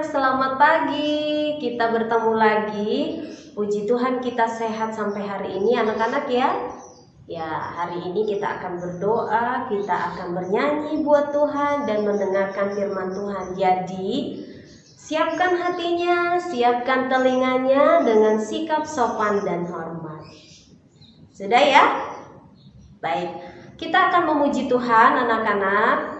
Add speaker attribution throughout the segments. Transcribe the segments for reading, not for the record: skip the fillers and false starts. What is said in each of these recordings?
Speaker 1: selamat pagi. Kita bertemu lagi. Puji Tuhan kita sehat sampai hari ini anak-anak ya. Ya, hari ini kita akan berdoa, kita akan bernyanyi buat Tuhan dan mendengarkan firman Tuhan. Jadi, siapkan hatinya, siapkan telinganya dengan sikap sopan dan hormat. Sudah ya? Baik, kita akan memuji Tuhan anak-anak.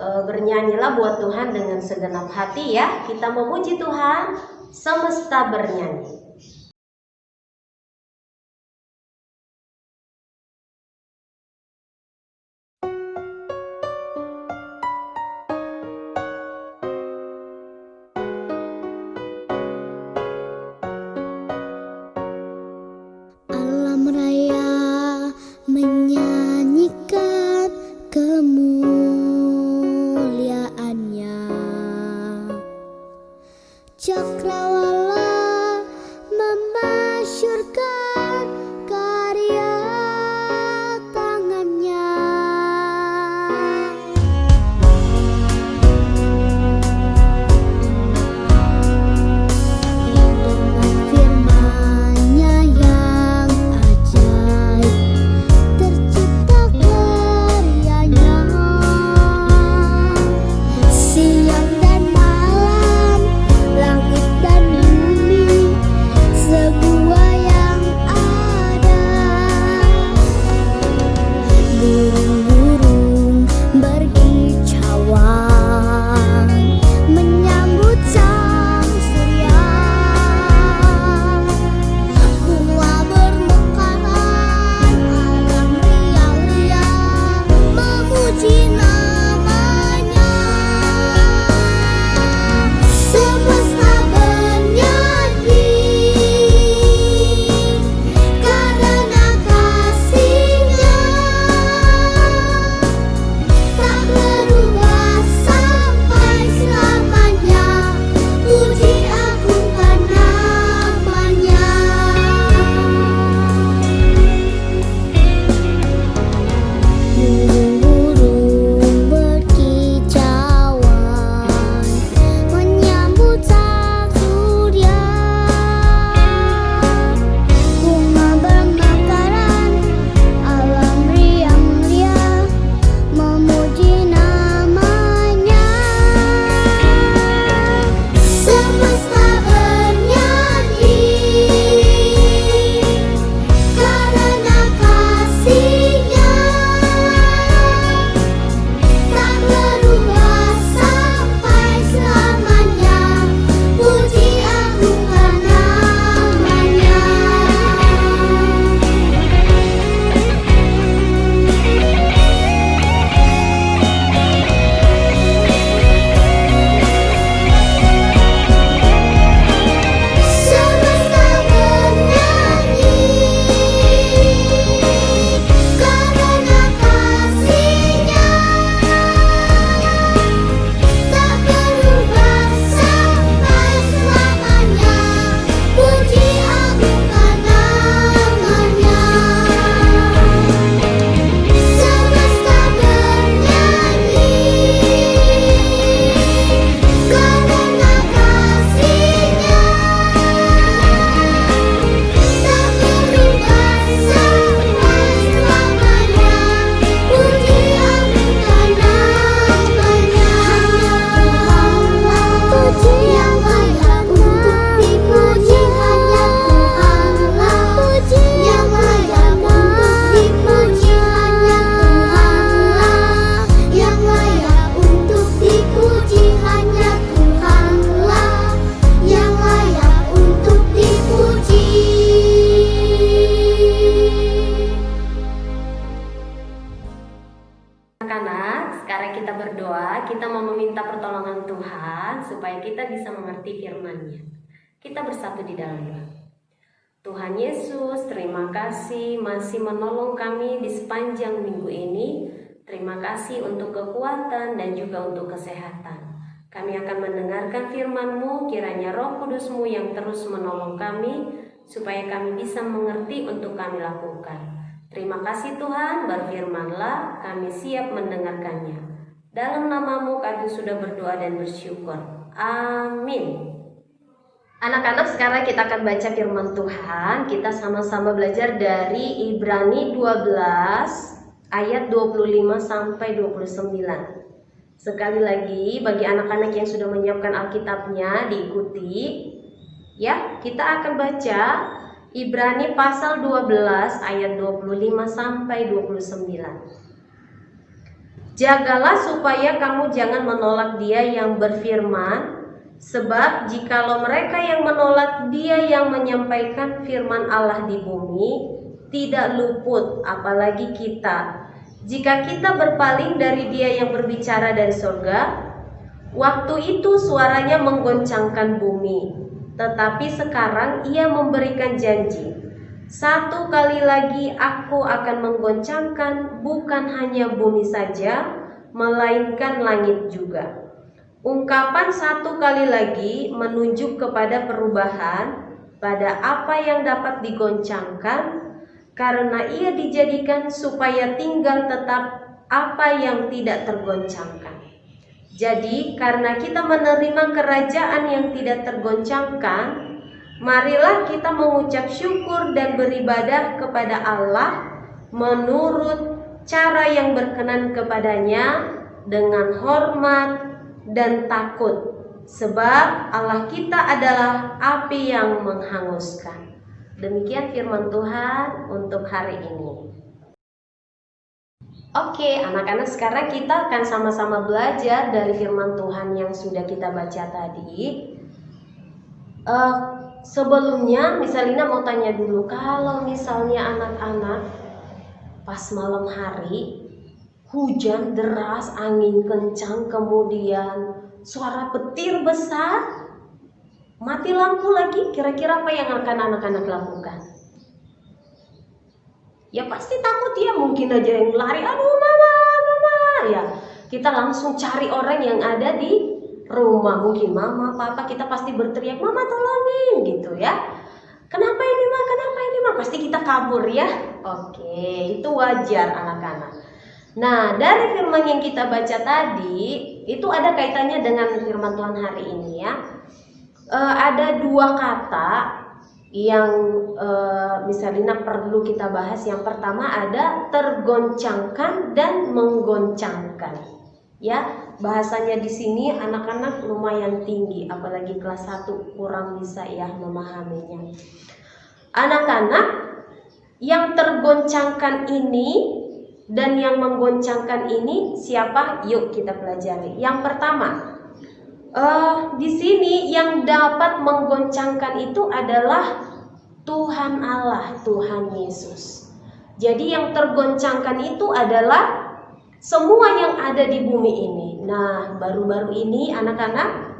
Speaker 1: Bernyanyilah buat Tuhan dengan segenap hati ya. Kita memuji Tuhan, semesta bernyanyi.
Speaker 2: Alam raya menyanyikan kemuliaannya, cakrawala memasyurkan karya tangannya. Dengan firman-Nya yang ajaib tercipta karyanya. Siang dan malam, langit dan bumi, semua yang ada. Burung-burung berkicauan menyambut sang surya. Bunga bermekaran, alam riang-riang memuji namanya. Semesta bernyanyi karena kasih-Nya tak berubah sampai selamanya. Puji agungkan namanya. Burung-burung berkicauan menyambut sang surya. Bunga bermekaran, alam riang-riang memuji namanya. Semesta bernyanyi karena kasih-Nya tak berubah sampai selamanya. Puji agungkan namanya. Semesta bernyanyi karena kasih-Nya tak berubah sampai selamanya. Puji agungkan namanya. Semesta bernyanyi karena kasih-Nya tak berubah sampai selamanya. Puji agungkan namanya. Puji yang layak untuk dipuji hanya Tuhanlah. Puji yang layak untuk dipuji hanya Tuhanlah. Yang layak untuk dipuji hanya Tuhanlah. Yang layak untuk dipuji.
Speaker 1: Anak-anak, sekarang kita berdoa, kita mau meminta pertolongan Tuhan supaya kita bisa mengerti firman-Nya. Kita bersatu di dalam doa. Tuhan Yesus, terima kasih masih menolong kami di sepanjang minggu ini. Terima kasih untuk kekuatan dan juga untuk kesehatan. Kami akan mendengarkan firman-Mu, kiranya Roh Kudus-Mu yang terus menolong kami, supaya kami bisa mengerti untuk kami lakukan. Terima kasih Tuhan, berfirman-Lah, kami siap mendengarkannya. Dalam namamu kami sudah berdoa dan bersyukur. Amin. Anak-anak, sekarang kita akan baca firman Tuhan. Kita sama-sama belajar dari Ibrani 12 ayat 25 sampai 29. Sekali lagi, bagi anak-anak yang sudah menyiapkan Alkitabnya, diikuti. Ya, kita akan baca Ibrani pasal 12 ayat 25 sampai 29. Jagalah supaya kamu jangan menolak Dia yang berfirman, sebab jikalau mereka yang menolak Dia yang menyampaikan firman Allah di bumi, tidak luput, apalagi kita. Jika kita berpaling dari Dia yang berbicara dari surga, waktu itu suaranya menggoncangkan bumi. Tetapi sekarang Ia memberikan janji, satu kali lagi aku akan menggoncangkan bukan hanya bumi saja, melainkan langit juga. Ungkapan satu kali lagi menunjuk kepada perubahan pada apa yang dapat digoncangkan, karena ia dijadikan supaya tinggal tetap apa yang tidak tergoncangkan. Jadi karena kita menerima kerajaan yang tidak tergoncangkan, marilah kita mengucap syukur dan beribadah kepada Allah menurut cara yang berkenan kepadanya dengan hormat dan takut, sebab Allah kita adalah api yang menghanguskan. Demikian firman Tuhan untuk hari ini. Oke, anak-anak, sekarang kita akan sama-sama belajar dari firman Tuhan yang sudah kita baca tadi. Sebelumnya, Miss Alina mau tanya dulu, kalau misalnya anak-anak pas malam hari hujan deras, angin kencang, kemudian suara petir besar, mati lampu lagi, kira-kira apa yang akan anak-anak lakukan? Ya pasti takut ya, mungkin aja yang lari, aduh mama, ya kita langsung cari orang yang ada di rumah, mungkin mama, papa, kita pasti berteriak, mama tolongin gitu ya. Kenapa ini mah, kenapa ini mah, pasti kita kabur ya. Oke, itu wajar anak-anak. Nah, dari firman yang kita baca tadi, itu ada kaitannya dengan firman Tuhan hari ini ya. Ada dua kata yang misalnya perlu kita bahas. Yang pertama ada tergoncangkan dan menggoncangkan. Ya, bahasanya di sini anak-anak lumayan tinggi, apalagi kelas 1 kurang bisa ya memahaminya. Anak-anak, yang tergoncangkan ini dan yang menggoncangkan ini siapa? Yuk kita pelajari. Yang pertama, di sini yang dapat menggoncangkan itu adalah Tuhan Allah, Tuhan Yesus. Jadi yang tergoncangkan itu adalah semua yang ada di bumi ini. Nah, baru-baru ini anak-anak,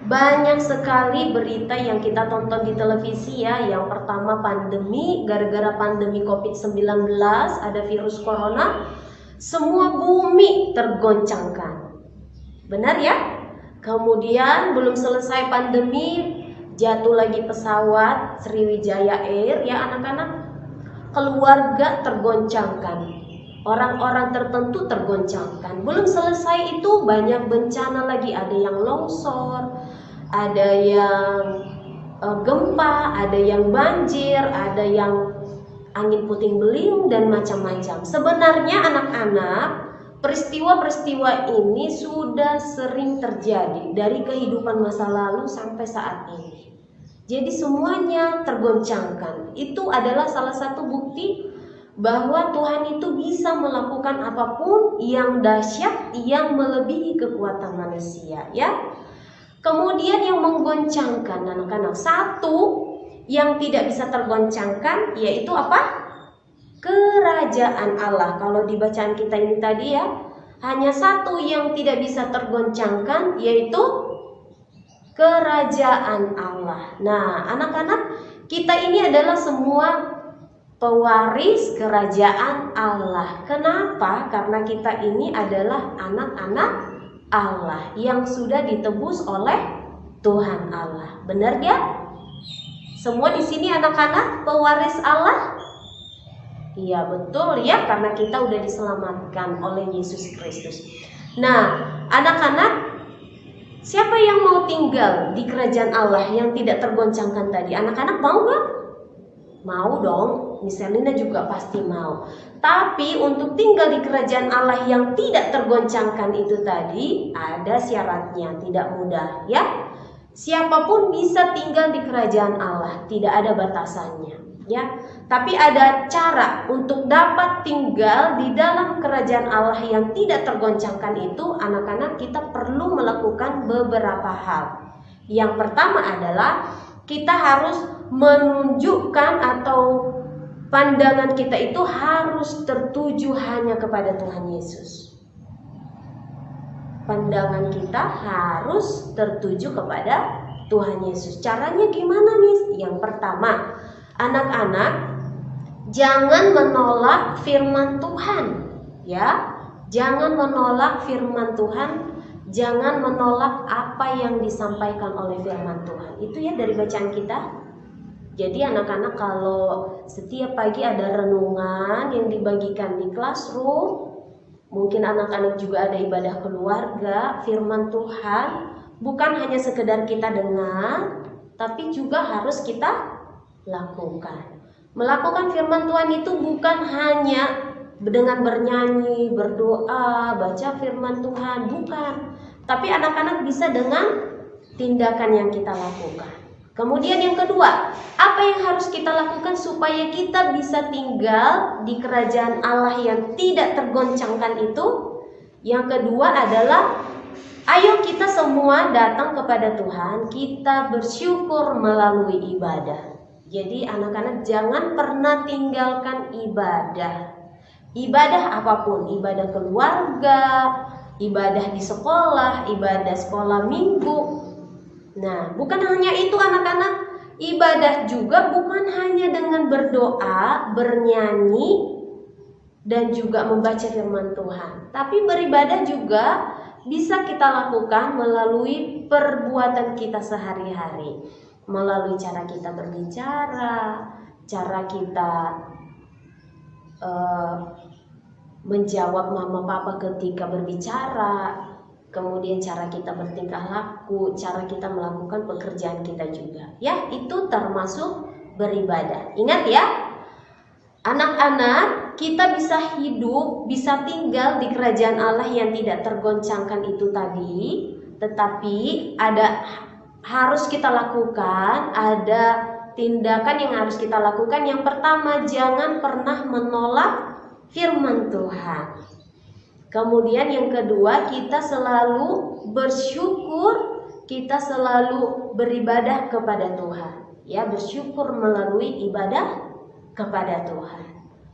Speaker 1: banyak sekali berita yang kita tonton di televisi ya. Yang pertama pandemi, gara-gara pandemi COVID-19, ada virus corona, semua bumi tergoncangkan. Benar ya? Kemudian belum selesai pandemi, jatuh lagi pesawat Sriwijaya Air ya anak-anak. Keluarga tergoncangkan. Orang-orang tertentu tergoncangkan. Belum selesai itu banyak bencana lagi. Ada yang longsor, ada yang gempa, ada yang banjir, ada yang angin puting beliung dan macam-macam. Sebenarnya anak-anak, peristiwa-peristiwa ini sudah sering terjadi dari kehidupan masa lalu sampai saat ini. Jadi semuanya tergoncangkan. Itu adalah salah satu bukti bahwa Tuhan itu bisa melakukan apapun yang dahsyat, yang melebihi kekuatan manusia ya. Kemudian yang menggoncangkan anak-anak, satu yang tidak bisa tergoncangkan yaitu apa? Kerajaan Allah. Kalau di bacaan kita ini tadi ya, hanya satu yang tidak bisa tergoncangkan yaitu kerajaan Allah. Nah, anak-anak, kita ini adalah semua pewaris kerajaan Allah. Kenapa? Karena kita ini adalah anak-anak Allah yang sudah ditebus oleh Tuhan Allah. Benar ya? Semua di sini anak-anak pewaris Allah? Iya betul ya, karena kita udah diselamatkan oleh Yesus Kristus. Nah, anak-anak, siapa yang mau tinggal di kerajaan Allah yang tidak tergoncangkan tadi? Anak-anak mau gak? Mau dong, Miss Elina juga pasti mau. Tapi untuk tinggal di kerajaan Allah yang tidak tergoncangkan itu tadi, ada syaratnya, tidak mudah ya. Siapapun bisa tinggal di kerajaan Allah, tidak ada batasannya ya. Tapi ada cara untuk dapat tinggal di dalam kerajaan Allah yang tidak tergoncangkan itu. Anak-anak, kita perlu melakukan beberapa hal. Yang pertama adalah kita harus menunjukkan atau pandangan kita itu harus tertuju hanya kepada Tuhan Yesus. Pandangan kita harus tertuju kepada Tuhan Yesus. Caranya gimana, Miss? Yang pertama, anak-anak, jangan menolak firman Tuhan, ya. Jangan menolak firman Tuhan, jangan menolak apa yang disampaikan oleh firman Tuhan. Itu ya dari bacaan kita. Jadi anak-anak, kalau setiap pagi ada renungan yang dibagikan di classroom, mungkin anak-anak juga ada ibadah keluarga, firman Tuhan bukan hanya sekedar kita dengar, tapi juga harus kita lakukan. Melakukan firman Tuhan itu bukan hanya dengan bernyanyi, berdoa, baca firman Tuhan, bukan. Tapi anak-anak bisa dengan tindakan yang kita lakukan. Kemudian yang kedua, apa yang harus kita lakukan supaya kita bisa tinggal di kerajaan Allah yang tidak tergoncangkan itu? Yang kedua adalah, ayo kita semua datang kepada Tuhan, kita bersyukur melalui ibadah. Jadi anak-anak jangan pernah tinggalkan ibadah. Ibadah apapun, ibadah keluarga, ibadah di sekolah, ibadah sekolah minggu. Nah, bukan hanya itu anak-anak, ibadah juga bukan hanya dengan berdoa, bernyanyi, dan juga membaca firman Tuhan. Tapi beribadah juga bisa kita lakukan melalui perbuatan kita sehari-hari. Melalui cara kita berbicara, cara kita menjawab mama papa ketika berbicara, kemudian cara kita bertingkah laku, cara kita melakukan pekerjaan kita juga. Ya, itu termasuk beribadah. Ingat ya, anak-anak, kita bisa hidup, bisa tinggal di kerajaan Allah yang tidak tergoncangkan itu tadi. Tetapi harus kita lakukan, ada tindakan yang harus kita lakukan. Yang pertama, jangan pernah menolak firman Tuhan. Kemudian yang kedua, kita selalu bersyukur, kita selalu beribadah kepada Tuhan. Ya, bersyukur melalui ibadah kepada Tuhan.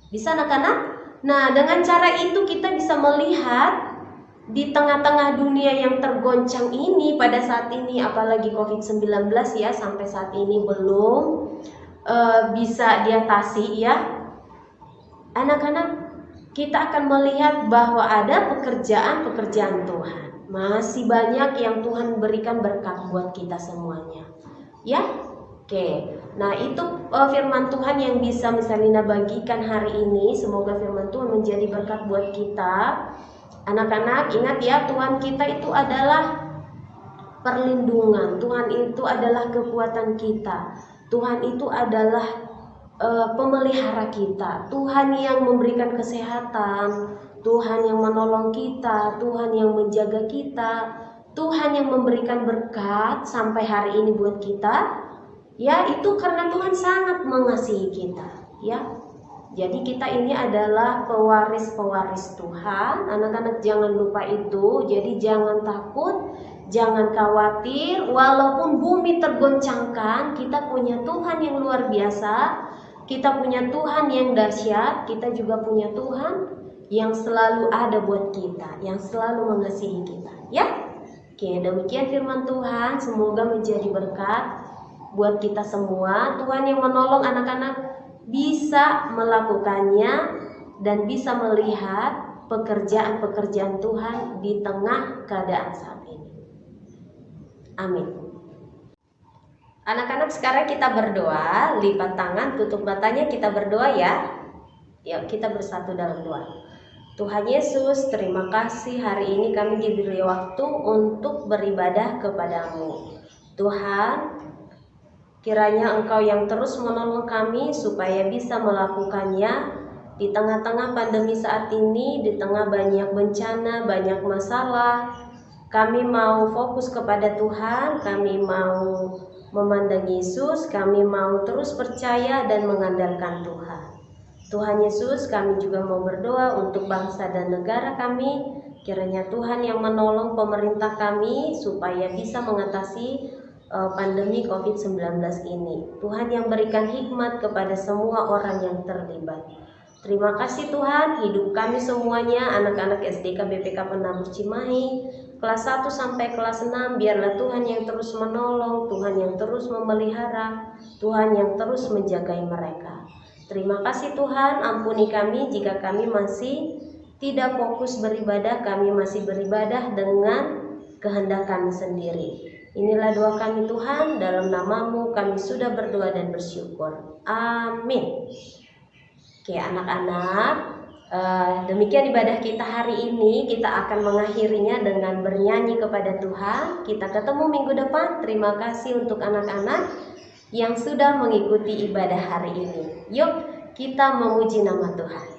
Speaker 1: Bisa anak-anak? Nah, dengan cara itu kita bisa melihat di tengah-tengah dunia yang tergoncang ini pada saat ini, apalagi COVID-19 ya, sampai saat ini belum bisa diatasi ya. Anak-anak, kita akan melihat bahwa ada pekerjaan-pekerjaan Tuhan. Masih banyak yang Tuhan berikan berkat buat kita semuanya. Ya? Oke. Nah, itu firman Tuhan yang bisa Miss Elina bagikan hari ini. Semoga firman Tuhan menjadi berkat buat kita. Anak-anak, ingat ya, Tuhan kita itu adalah perlindungan. Tuhan itu adalah kekuatan kita. Tuhan itu adalah pemelihara kita. Tuhan yang memberikan kesehatan, Tuhan yang menolong kita, Tuhan yang menjaga kita, Tuhan yang memberikan berkat sampai hari ini buat kita. Ya, itu karena Tuhan sangat mengasihi kita, ya. Jadi kita ini adalah pewaris-pewaris Tuhan. Anak-anak jangan lupa itu. Jadi jangan takut, jangan khawatir. Walaupun bumi tergoncangkan, kita punya Tuhan yang luar biasa. Kita punya Tuhan yang dahsyat, kita juga punya Tuhan yang selalu ada buat kita, yang selalu mengasihi kita, ya. Oke, demikian firman Tuhan, semoga menjadi berkat buat kita semua. Tuhan yang menolong anak-anak bisa melakukannya dan bisa melihat pekerjaan-pekerjaan Tuhan di tengah keadaan saat ini. Amin. Anak-anak, sekarang kita berdoa, lipat tangan, tutup matanya, kita berdoa ya. Yuk kita bersatu dalam doa. Tuhan Yesus, terima kasih hari ini kami diberi waktu untuk beribadah kepadamu. Tuhan, kiranya Engkau yang terus menolong kami supaya bisa melakukannya di tengah-tengah pandemi saat ini, di tengah banyak bencana, banyak masalah. Kami mau fokus kepada Tuhan, kami mau memandang Yesus, kami mau terus percaya dan mengandalkan Tuhan. Tuhan Yesus, kami juga mau berdoa untuk bangsa dan negara kami. Kiranya Tuhan yang menolong pemerintah kami supaya bisa mengatasi pandemi COVID-19 ini. Tuhan yang berikan hikmat kepada semua orang yang terlibat. Terima kasih Tuhan, hidup kami semuanya, anak-anak SDK BPK Penabur Cimahi, kelas 1 sampai kelas 6, biarlah Tuhan yang terus menolong, Tuhan yang terus memelihara, Tuhan yang terus menjagai mereka. Terima kasih Tuhan, ampuni kami jika kami masih tidak fokus beribadah, kami masih beribadah dengan kehendak kami sendiri. Inilah doa kami Tuhan, dalam nama-Mu kami sudah berdoa dan bersyukur. Amin. Oke anak-anak, demikian ibadah kita hari ini. Kita akan mengakhirinya dengan bernyanyi kepada Tuhan. Kita ketemu minggu depan. Terima kasih untuk anak-anak yang sudah mengikuti ibadah hari ini. Yuk kita memuji nama Tuhan.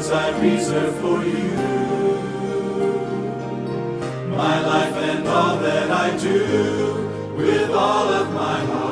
Speaker 3: words I reserve for you. My life and all that I do, with all of my heart.